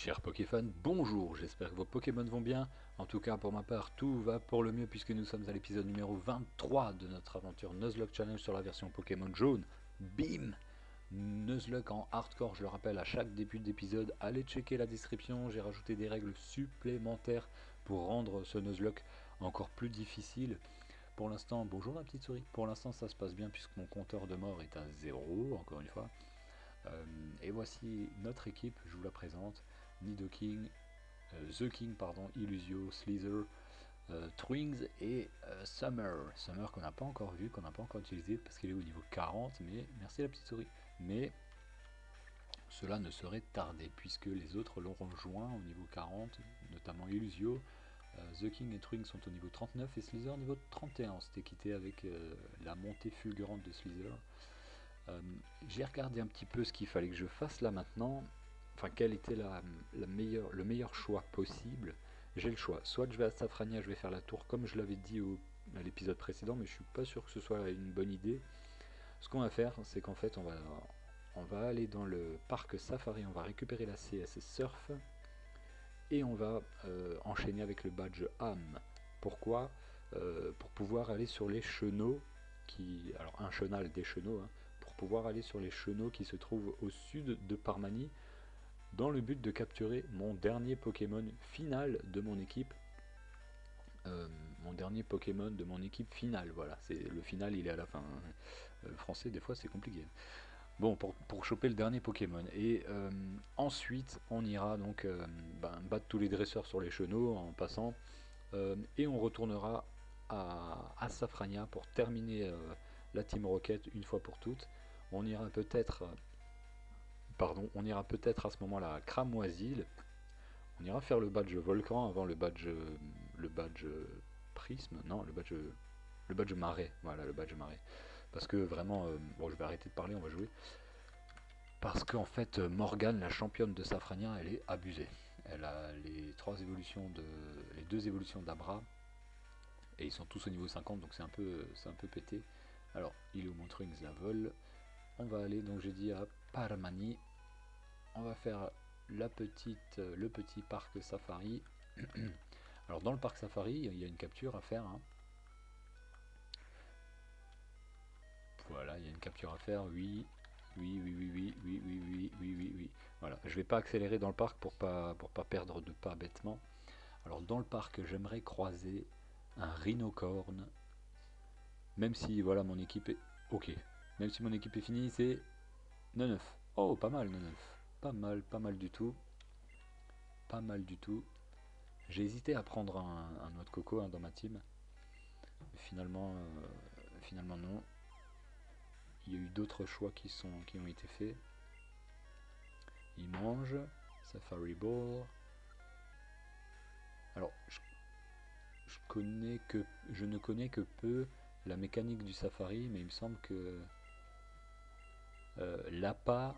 Chers Pokéfans, bonjour, j'espère que vos Pokémon vont bien. En tout cas, pour ma part, tout va pour le mieux puisque nous sommes à l'épisode numéro 23 de notre aventure Nuzlocke Challenge sur la version Pokémon jaune. Bim! Nuzlocke en hardcore, je le rappelle à chaque début d'épisode, allez checker la description, j'ai rajouté des règles supplémentaires pour rendre ce Nuzlocke encore plus difficile. Pour l'instant, bonjour ma petite souris, pour l'instant ça se passe bien puisque mon compteur de mort est à 0, encore une fois. Et voici notre équipe, je vous la présente. Nidoking, The King, pardon, Illusio, Slither, Twings et Summer. Summer qu'on n'a pas encore vu, qu'on n'a pas encore utilisé parce qu'il est au niveau 40, mais merci la petite souris. Mais cela ne serait tardé puisque les autres l'ont rejoint au niveau 40, notamment Illusio. The King et Twings sont au niveau 39 et Slither au niveau 31. On s'était quitté avec la montée fulgurante de Slither. J'ai regardé un petit peu ce qu'il fallait que je fasse là maintenant, enfin quel était le meilleur choix possible. J'ai le choix, soit je vais à Safrania, je vais faire la tour comme je l'avais dit à l'épisode précédent, mais je suis pas sûr que ce soit une bonne idée. Ce qu'on va faire, c'est qu'en fait on va aller dans le parc Safari, on va récupérer la CSS Surf et on va enchaîner avec le badge âme. Pourquoi Pour pouvoir aller sur les chenaux, alors un chenal des chenaux, hein, pour pouvoir aller sur les chenaux qui se trouvent au sud de Parmanie, dans le but de capturer mon dernier Pokémon final de mon équipe. Mon dernier Pokémon de mon équipe finale, voilà, c'est le final, il est à la fin. Français, des fois, c'est compliqué. Bon, pour choper le dernier Pokémon. Et ensuite, on ira donc battre tous les dresseurs sur les chenaux en passant. Et on retournera à Safrania pour terminer la Team Rocket une fois pour toutes. On ira peut-être on ira peut-être à ce moment-là à Cramoisil. On ira faire le badge volcan avant le badge prisme, non, le badge marais, voilà, le badge marais. Parce que vraiment, bon, je vais arrêter de parler, on va jouer. Parce qu'en fait, Morgane, la championne de Safrania, elle est abusée. Elle a les deux évolutions d'Abra, et ils sont tous au niveau 50, donc c'est un peu pété. Alors, il est au Montrings la vol. On va aller, donc j'ai dit, à Parmani. On va faire le petit parc safari. Alors dans le parc safari, il y a une capture à faire, hein. Voilà, il y a une capture à faire, oui. Oui, oui, oui, oui, oui, oui, oui, oui, oui, oui. Voilà, je vais pas accélérer dans le parc pour pas perdre de pas bêtement. Alors dans le parc, j'aimerais croiser un rhinocorne. Même si voilà mon équipe est. Ok. Même si mon équipe est finie, c'est 9. Oh, pas mal 9. Pas mal du tout. Pas mal du tout. J'ai hésité à prendre un noix de coco, hein, dans ma team. Mais finalement non. Il y a eu d'autres choix qui ont été faits. Il mange. Safari Ball. Alors, je ne connais que peu la mécanique du Safari, mais il me semble que l'appât,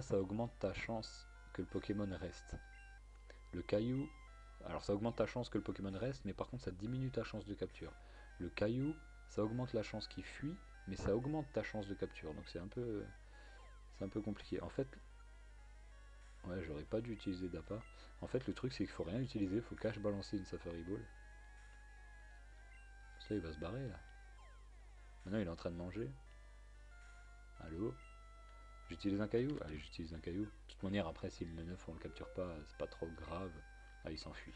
ça augmente ta chance que le Pokémon reste. Le caillou, alors ça augmente ta chance que le Pokémon reste, mais par contre ça diminue ta chance de capture. Le caillou, ça augmente la chance qu'il fuit, mais ça augmente ta chance de capture. Donc c'est un peu compliqué. En fait, ouais, j'aurais pas dû utiliser d'appât. En fait, le truc c'est qu'il faut rien utiliser, il faut cache balancer une Safari Ball. Ça, il va se barrer là. Maintenant, il est en train de manger. Allô? J'utilise un caillou? Allez, j'utilise un caillou. De toute manière, après, si le 9 on le capture pas, c'est pas trop grave. Ah, il s'enfuit.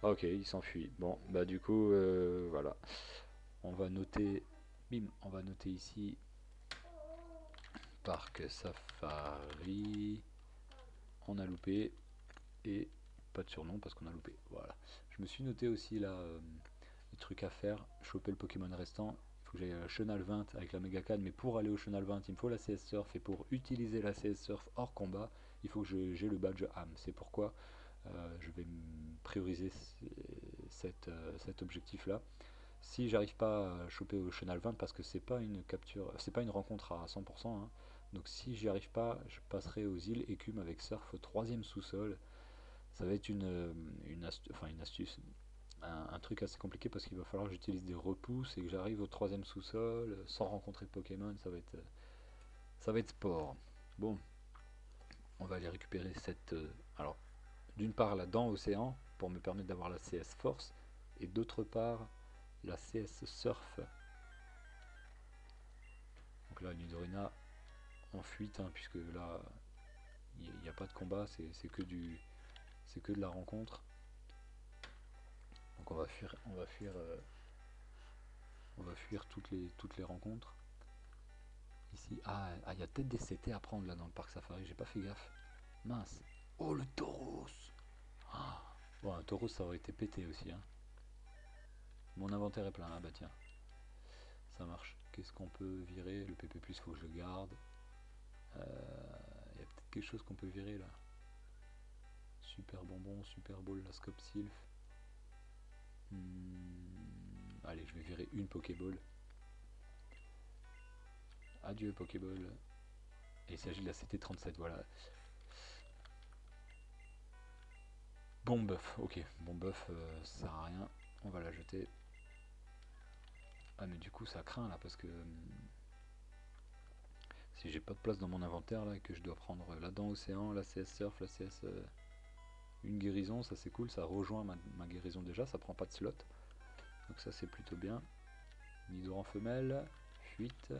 Ok, il s'enfuit. Bon, bah du coup, voilà. On va noter, bim, on va noter ici Parc Safari. On a loupé et pas de surnom parce qu'on a loupé. Voilà. Je me suis noté aussi là les trucs à faire. Choper le Pokémon restant. Il faut que j'aille à la Chenal 20 avec la Mega Canne. Mais pour aller au Chenal 20, il me faut la CS Surf. Et pour utiliser la CS Surf hors combat, il faut que j'ai le badge âme. C'est pourquoi je vais prioriser cet objectif là. Si j'arrive pas à choper au Chenal 20 parce que c'est pas une capture, c'est pas une rencontre à 100%, hein. Donc si j'y arrive pas, je passerai aux îles Écume avec Surf au troisième sous-sol. Ça va être une astuce, un truc assez compliqué parce qu'il va falloir que j'utilise des repousses et que j'arrive au troisième sous-sol sans rencontrer de Pokémon. Ça va être sport. Bon, on va aller récupérer cette... alors, d'une part la dent océan, pour me permettre d'avoir la CS Force, et d'autre part la CS Surf. Donc là, Nidorina en fuite, hein, puisque là, il n'y a pas de combat, c'est que de la rencontre. Donc on va fuir toutes les rencontres. Ici, il y a peut-être des CT à prendre là dans le parc safari, j'ai pas fait gaffe. Mince. Oh, le tauros. Ah. Bon, un tauros ça aurait été pété aussi, hein. Mon inventaire est plein, ah bah tiens, ça marche. Qu'est-ce qu'on peut virer? Le PP+, faut que je le garde. Il y a peut-être quelque chose qu'on peut virer là. Super bonbon, super ball, la scope sylph. Allez, je vais virer une Pokéball. Adieu Pokéball. Et il s'agit de la CT37, voilà. Bon buff, ok. Bon buff, ça sert à rien. On va la jeter. Ah mais du coup ça craint là parce que si j'ai pas de place dans mon inventaire là et que je dois prendre la dent océan, la CS surf, la CS une guérison, ça c'est cool, ça rejoint ma guérison déjà, ça prend pas de slot. Donc ça c'est plutôt bien. Nidoran femelle, fuite.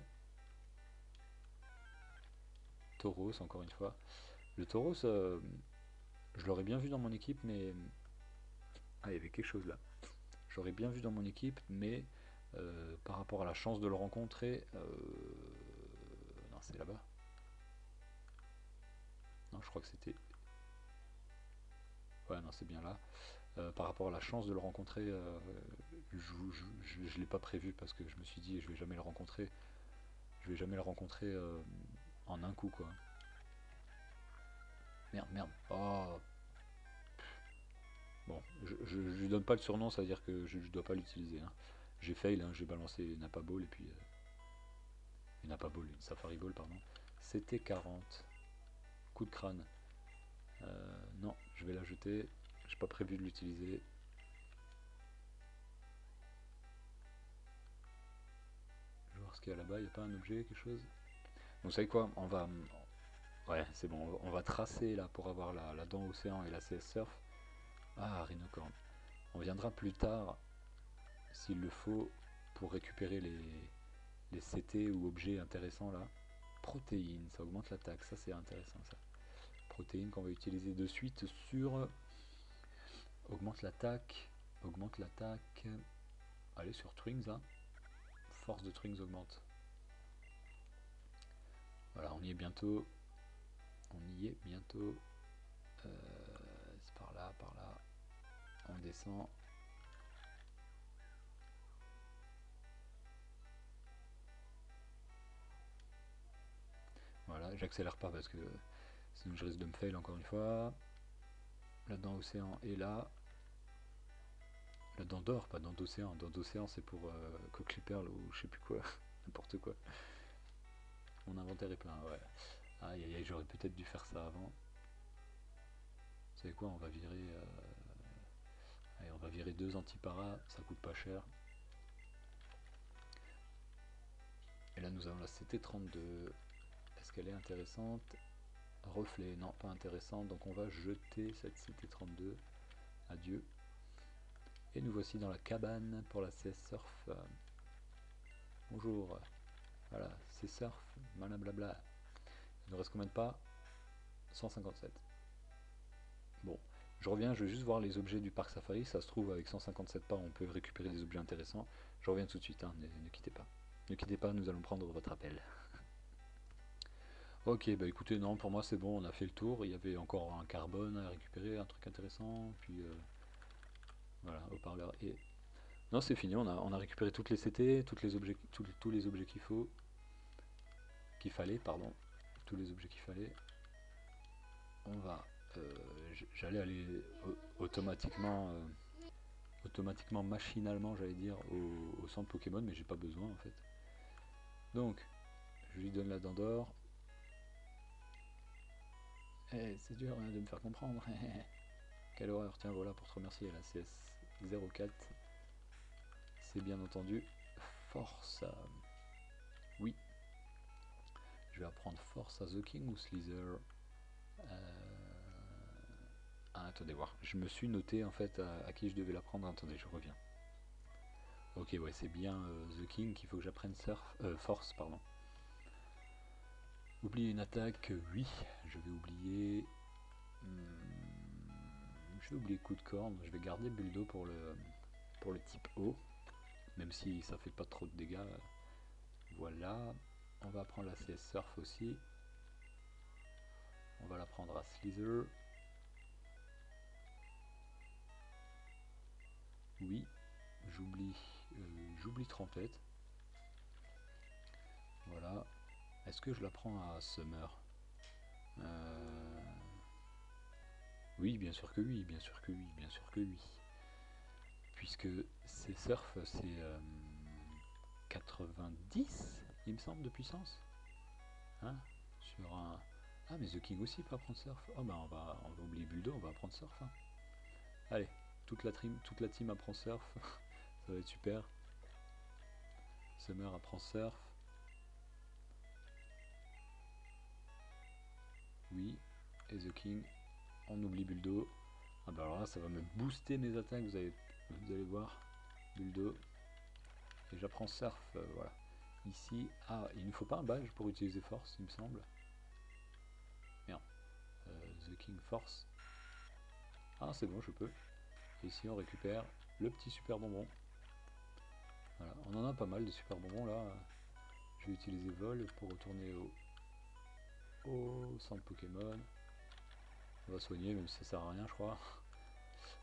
Tauros encore une fois. Le Tauros, je l'aurais bien vu dans mon équipe mais... Ah il y avait quelque chose là. J'aurais bien vu dans mon équipe mais par rapport à la chance de le rencontrer... Non c'est là-bas. Non je crois que c'était... Ouais non c'est bien là. Par rapport à la chance de le rencontrer, je l'ai pas prévu parce que je me suis dit je vais jamais le rencontrer. Je vais jamais le rencontrer en un coup quoi. Merde, merde. Oh. Bon, je lui donne pas le surnom, ça veut dire que je dois pas l'utiliser. Hein. J'ai fail, hein, j'ai balancé une Napa Ball et puis... une Napa Ball, une Safari Ball, pardon. C'était 40. Coup de crâne. Non, je vais la jeter. J'ai pas prévu de l'utiliser. Je vais voir ce qu'il y a là-bas. Il n'y a pas un objet, quelque chose? Donc vous savez quoi? On va... Ouais, c'est bon. On va tracer là pour avoir la dent océan et la CS Surf. Ah, Rhinocorn. On viendra plus tard, s'il le faut, pour récupérer les CT ou objets intéressants là. Protéines, ça augmente l'attaque, ça c'est intéressant ça. Protéines qu'on va utiliser de suite sur... Augmente l'attaque, augmente l'attaque. Allez sur Twings, hein. Force de Twings augmente. Voilà, on y est bientôt. On y est bientôt. C'est par là, par là. On descend. Voilà, j'accélère pas parce que sinon je risque de me fail encore une fois. La dent océan est là. La dent d'or, pas dent d'océan. Dent d'océan c'est pour Coqueliperle ou je sais plus quoi. N'importe quoi. Mon inventaire est plein, ouais. Aïe aïe aïe, j'aurais peut-être dû faire ça avant. Vous savez quoi, on va virer... Allez, on va virer 2 antiparas, ça coûte pas cher. Et là nous avons la CT32. Est-ce qu'elle est intéressante? Reflet, non pas intéressante, donc on va jeter cette CT32. Adieu. Et nous voici dans la cabane pour la CS Surf. Bonjour. Voilà, c'est Surf, blablabla. Il nous reste combien de pas? 157. Bon, je reviens, je vais juste voir les objets du parc safari. Ça se trouve, avec 157 pas, on peut récupérer des objets intéressants. Je reviens tout de suite, hein, ne quittez pas. Ne quittez pas, nous allons prendre votre appel. Ok, bah écoutez, non, pour moi c'est bon, on a fait le tour. Il y avait encore un carbone à récupérer, un truc intéressant. Puis voilà, haut-parleur. Et... Non, c'est fini, on a récupéré toutes les CT, tous les objets qu'il fallait, pardon. Tous les objets qu'il fallait. On va... j'allais aller automatiquement... automatiquement, machinalement, j'allais dire, au centre Pokémon, mais j'ai pas besoin en fait. Donc, je lui donne la dent d'or. Eh, c'est dur hein, de me faire comprendre. Quelle horreur, tiens, voilà, pour te remercier, la CS04. C'est bien entendu force. Oui. Je vais apprendre force à The King ou Slither. Ah, attendez voir. Je me suis noté en fait à qui je devais la prendre. Attendez, je reviens. Ok, ouais, c'est bien The King qu'il faut que j'apprenne Force, pardon. Oublier une attaque, oui. Je vais oublier. Je vais oublier coup de corne. Je vais garder Buldo pour le type haut. Même si ça fait pas trop de dégâts. Voilà. On va prendre la CS Surf aussi. On va la prendre à Slither. Oui. J'oublie Trompette. Voilà. Est-ce que je la prends à Summer? Oui, bien sûr que oui, bien sûr que oui, bien sûr que oui. Puisque c'est Surf, c'est 90, il me semble, de puissance. Hein? Sur un... Ah, mais The King aussi peut apprendre Surf. Oh, bah on va oublier Buldo, on va apprendre Surf. Hein. Allez, toute la team apprend Surf. Ça va être super. Summer apprend Surf. Oui. Et The King, on oublie Buldo. Ah bah alors là, ça va me booster mes attaques, vous allez voir. Buldo. Et j'apprends Surf, voilà. Ici, ah, il ne faut pas un badge pour utiliser Force, il me semble. Merde. The King Force. Ah, c'est bon, je peux. Et ici, on récupère le petit super bonbon. Voilà, on en a pas mal de super bonbons là. Je vais utiliser vol pour retourner au centre Pokémon. On va soigner, même si ça sert à rien, je crois.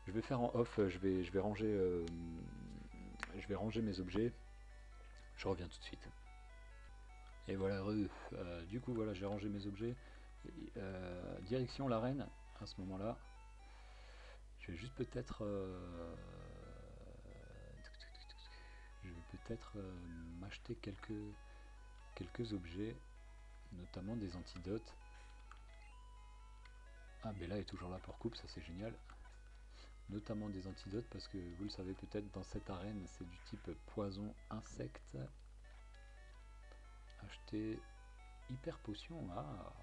Je vais faire en off, je vais ranger mes objets. Je reviens tout de suite. Et voilà, du coup, voilà, j'ai rangé mes objets. Direction l'arène à ce moment-là. Je vais juste peut-être. Je vais peut-être m'acheter quelques objets, notamment des antidotes. Ah, Bella est toujours là pour coupe, ça c'est génial. Notamment des antidotes parce que vous le savez peut-être, dans cette arène, c'est du type poison insecte. Acheter hyper potion. Ah,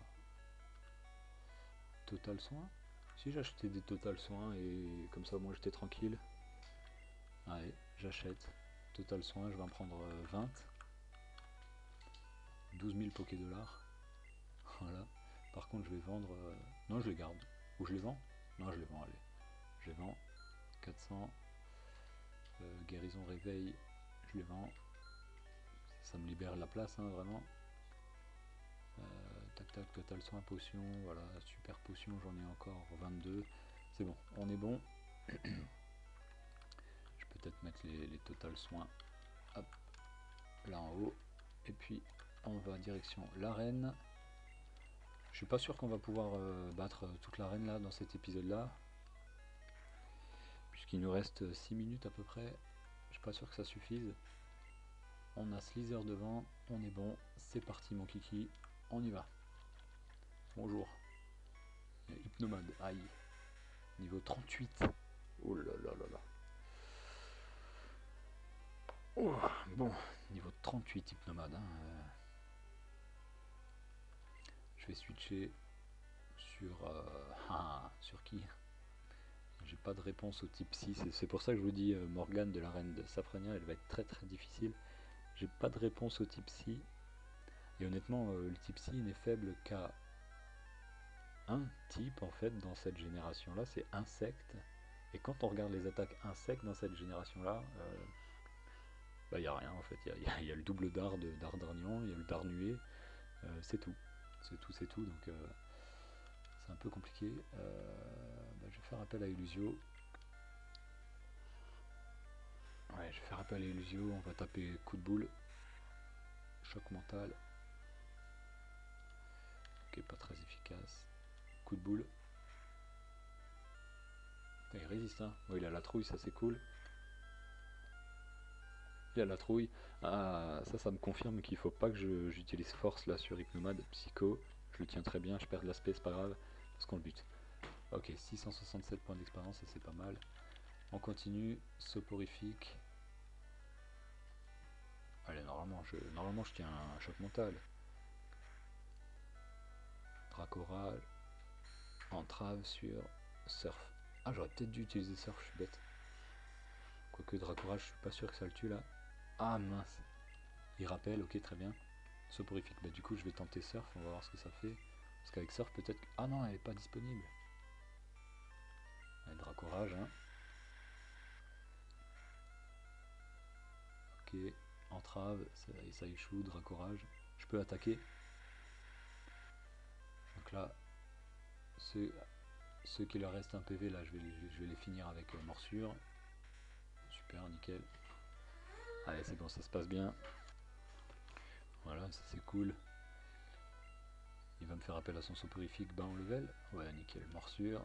total soin. Si j'achetais des total soins et comme ça moi j'étais tranquille. Allez, j'achète. Total soin, je vais en prendre 20. 12 000 Poké dollars. Voilà. Par contre, je vais vendre. Non, je les garde. Ou je les vends? Non, je les vends, allez. Je les vends. 400. Guérison réveil, je les vends. Ça me libère la place, hein, vraiment. Tac tac, total soin, potion. Voilà, super potion, j'en ai encore 22. C'est bon, on est bon. Je peux peut-être mettre les total soins. Hop, là en haut. Et puis, on va direction l'arène. Je suis pas sûr qu'on va pouvoir battre toute l'arène là dans cet épisode là, puisqu'il nous reste 6 minutes à peu près. Je suis pas sûr que ça suffise. On a Slither devant, on est bon. C'est parti mon kiki, on y va. Bonjour. Hypnomade, aïe. Niveau 38. Oh là là là là. Oh, bon, niveau 38 Hypnomade. Hein, je vais switcher sur... sur qui? J'ai pas de réponse au type 6. C'est pour ça que je vous dis Morgane de la reine de Safrania, elle va être très très difficile. J'ai pas de réponse au type psy. Et honnêtement, le type psy n'est faible qu'à un type en fait dans cette génération là, c'est insecte. Et quand on regarde les attaques insectes dans cette génération là, bah y a rien en fait. Il y a le double dard de Dardarnian, il y a le dard nué, c'est tout. C'est tout, donc c'est un peu compliqué. Bah, je vais faire appel à Illusio. Ouais, je vais faire appel à Illusio, on va taper coup de boule. Choc mental. Ok, pas très efficace. Coup de boule. Il résiste, hein. Bon, il a la trouille, ça c'est cool. Il a la trouille. Ah, ça me confirme qu'il faut pas que j'utilise force là sur Hypnomade. Psycho, je le tiens très bien, je perds de l'aspect, c'est pas grave, parce qu'on le bute. Ok, 667 points d'expérience, ça c'est pas mal. On continue, soporifique. Allez, normalement je tiens un choc mental. Dracoral. Entrave sur surf. Ah, j'aurais peut-être dû utiliser surf, je suis bête. Quoique Dracourage, je suis pas sûr que ça le tue là. Ah mince. Il rappelle, ok, très bien. Soporifique, bah du coup je vais tenter surf, on va voir ce que ça fait. Parce qu'avec surf peut-être... Ah non, elle est pas disponible. Allez, Dracourage, hein. Ok, entrave, ça échoue, Dracourage. Je peux attaquer. Donc là, ceux qui leur restent un PV, là, je vais les finir avec morsure. Super, nickel. Allez, c'est bon, ça se passe bien. Voilà, ça c'est cool. Il va me faire appel à son soporifique bas en level. Ouais, nickel, morsure.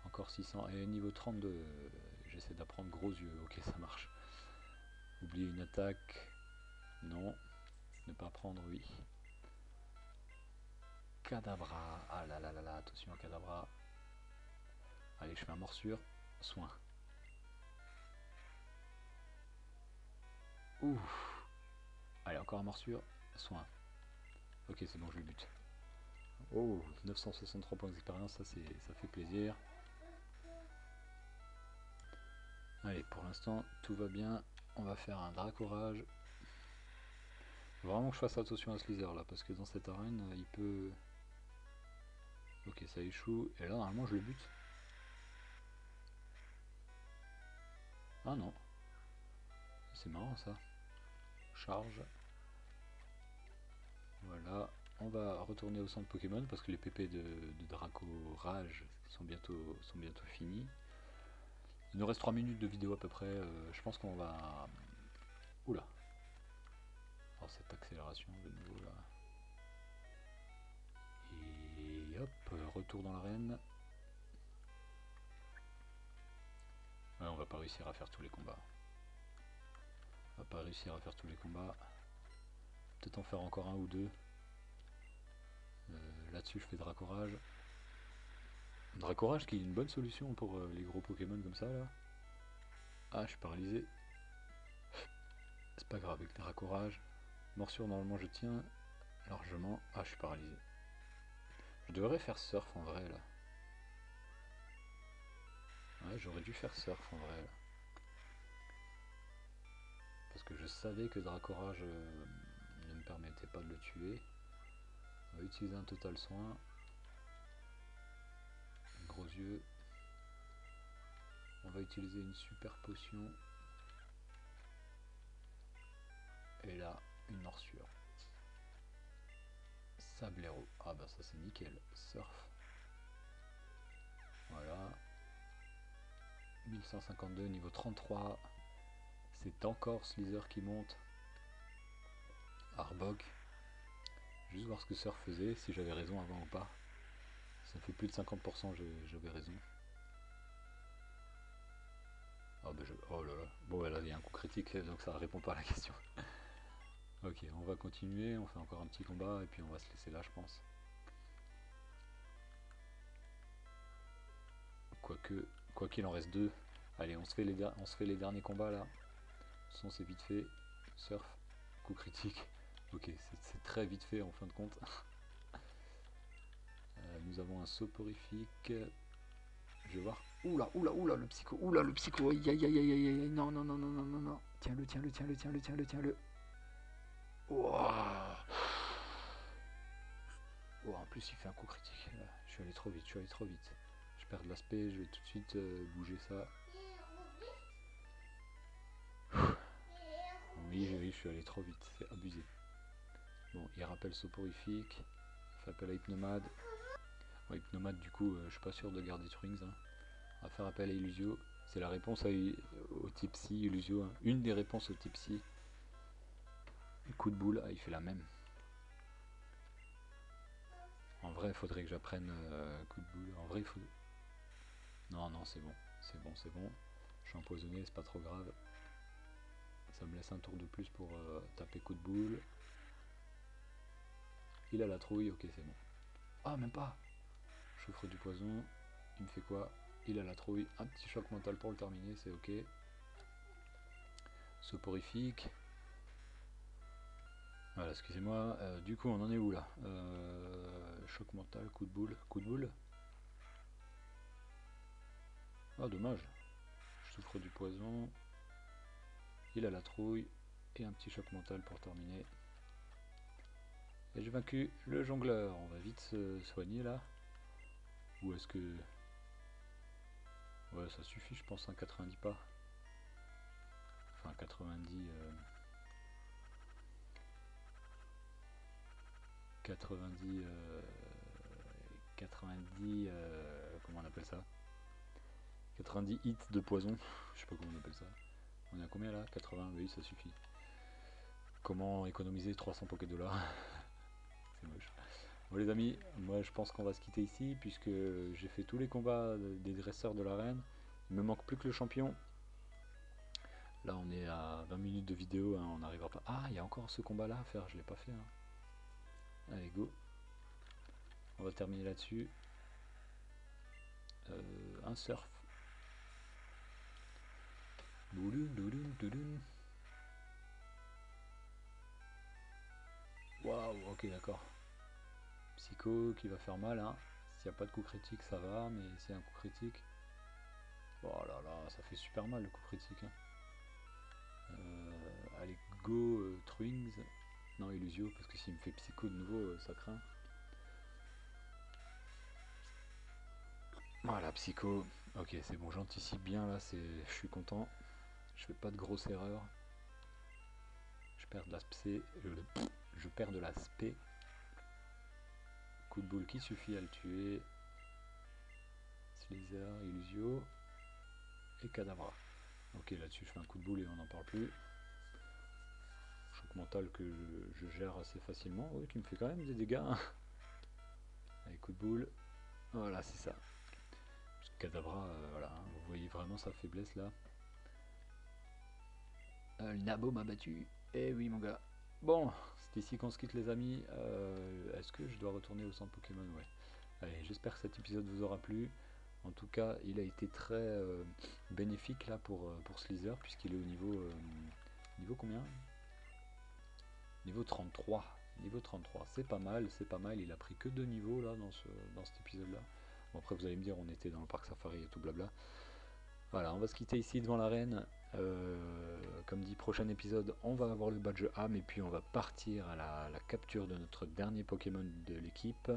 Encore 600. Et niveau 32, j'essaie d'apprendre gros yeux. Ok, ça marche. Oublier une attaque. Non. Ne pas prendre, oui. Cadabra. Ah là là là là, attention, cadabra. Allez, je fais un morsure. Soin. Ouf. Allez, encore un morsure. Soin. Ok, c'est bon, je le bute. Oh, 963 points d'expérience, ça fait plaisir. Allez, pour l'instant, tout va bien. On va faire un Dracourage. Faut vraiment que je fasse attention à ce Slither là, parce que dans cette arène, il peut... Ok, ça échoue. Et là, normalement, je le bute. Ah non. C'est marrant ça. Charge. Voilà. On va retourner au centre Pokémon parce que les PP de Dracourage sont bientôt finis. Il nous reste 3 minutes de vidéo à peu près. Je pense qu'on va... Oula. Oh, cette accélération de nouveau là. Et hop, retour dans l'arène. Ouais, on va pas réussir à faire tous les combats. On va pas réussir à faire tous les combats. Peut-être en faire encore un ou deux. Là-dessus, je fais Dracourage. Dracourage qui est une bonne solution pour les gros Pokémon comme ça là. Ah, je suis paralysé. C'est pas grave avec Dracourage. Morsure, normalement je tiens largement. Ah, je suis paralysé. Je devrais faire surf en vrai là. Ouais, j'aurais dû faire surf en vrai là. Parce que je savais que Dracourage ne me permettait pas de le tuer. On va utiliser un total soin. Gros yeux. On va utiliser une super potion. Et là, une morsure. Sablero. Ah bah ça c'est nickel. Surf. Voilà. 1152, niveau 33. C'est encore Slither qui monte. Arbok. Juste voir ce que Surf faisait, si j'avais raison avant ou pas. Ça fait plus de 50%, j'avais raison. Oh, bah oh là là. Bon, là, il y a un coup critique, donc ça répond pas à la question. Ok, on va continuer, on fait encore un petit combat, et puis on va se laisser là, je pense. Quoi qu'il en reste deux. Allez, on se fait les derniers combats, là. Son, c'est vite fait. Surf, coup critique. Ok, c'est très vite fait, en fin de compte. Nous avons un soporifique. Je vais voir. Oula, oula, oula, le psycho. Oula, le psycho. Aïe, aïe, aïe, aïe, aïe. Non, non, non, non, non, non, non. Tiens-le, tiens-le, tiens-le, tiens-le, tiens-le, tiens-le. Ouah. Oh, en plus, il fait un coup critique. Là, je suis allé trop vite, je suis allé trop vite. Je perds de l'aspect, je vais tout de suite bouger ça. Oui, oui, je suis allé trop vite, c'est abusé. Bon, il rappelle soporifique. Il fait appel à Hypnomade. Ouais, Hypnomade, du coup, je suis pas sûr de garder Twings. Hein. On va faire appel à Illusio. C'est la réponse au type psy, Illusio. Hein. Une des réponses au type psy. Coup de boule, ah, il fait la même. En vrai, il faudrait que j'apprenne coup de boule. En vrai, il faut... Non, non, c'est bon. C'est bon, c'est bon. Je suis empoisonné, c'est pas trop grave. Ça me laisse un tour de plus pour taper coup de boule. Il a la trouille, ok, c'est bon. Ah, même pas. Souffre du poison. Il me fait quoi? Il a la trouille. Un petit choc mental pour le terminer, c'est ok. Soporifique. Voilà, excusez-moi. Du coup, on en est où là? Choc mental, coup de boule. Coup de boule. Ah, dommage. Je souffre du poison. Il a la trouille. Et un petit choc mental pour terminer. Et j'ai vaincu le jongleur. On va vite se soigner là. Ou est-ce que... Ouais, ça suffit, je pense, un 90 pas. Enfin, 90... 90... 90... comment on appelle ça? 90 hits de poison. Je sais pas comment on appelle ça. On est à combien là? 80, oui, ça suffit. Comment économiser 300 Poké dollars? C'est moche. Bon les amis, moi je pense qu'on va se quitter ici puisque j'ai fait tous les combats des dresseurs de l'arène. Il me manque plus que le champion. Là on est à 20 minutes de vidéo, hein, on n'arrivera pas. Ah, il y a encore ce combat là à faire, je l'ai pas fait. Hein. Allez go. On va terminer là-dessus. Un surf. Doudoun, doudoun, doudoun. Waouh, ok d'accord. Psycho qui va faire mal, hein. S'il n'y a pas de coup critique ça va, mais c'est un coup critique. Oh là là, ça fait super mal le coup critique. Hein. Allez, go Truings. Non, Illusio, parce que s'il me fait Psycho de nouveau, ça craint. Voilà, Psycho. Ok, c'est bon, j'anticipe bien là, je suis content. Je fais pas de grosse erreur. Je perds de l'aspect. Je perds de l'aspect. Coup de boule qui suffit à le tuer. Slither, Illusio. Et Kadabra. Ok, là-dessus, je fais un coup de boule et on n'en parle plus. Choc mental que je gère assez facilement. Oui, qui me fait quand même des dégâts. Hein. Allez, coup de boule. Voilà, c'est ça. Kadabra, voilà, hein, vous voyez vraiment sa faiblesse là. Le Nabo m'a battu. Eh oui, mon gars. Bon, c'est ici qu'on se quitte, les amis. Est-ce que je dois retourner au centre Pokémon? Ouais. Allez, j'espère que cet épisode vous aura plu. En tout cas, il a été très bénéfique là pour Slither, puisqu'il est au niveau. Niveau combien? Niveau 33. Niveau 33. C'est pas mal, c'est pas mal. Il a pris que 2 niveaux là dans cet épisode là. Bon, après, vous allez me dire, on était dans le parc safari et tout blabla. Voilà, on va se quitter ici devant l'arène. Comme dit, prochain épisode, on va avoir le badge âme et puis on va partir à la capture de notre dernier Pokémon de l'équipe.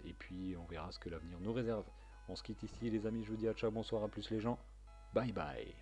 Et puis on verra ce que l'avenir nous réserve. On se quitte ici les amis, je vous dis à ciao, bonsoir, à plus les gens. Bye bye.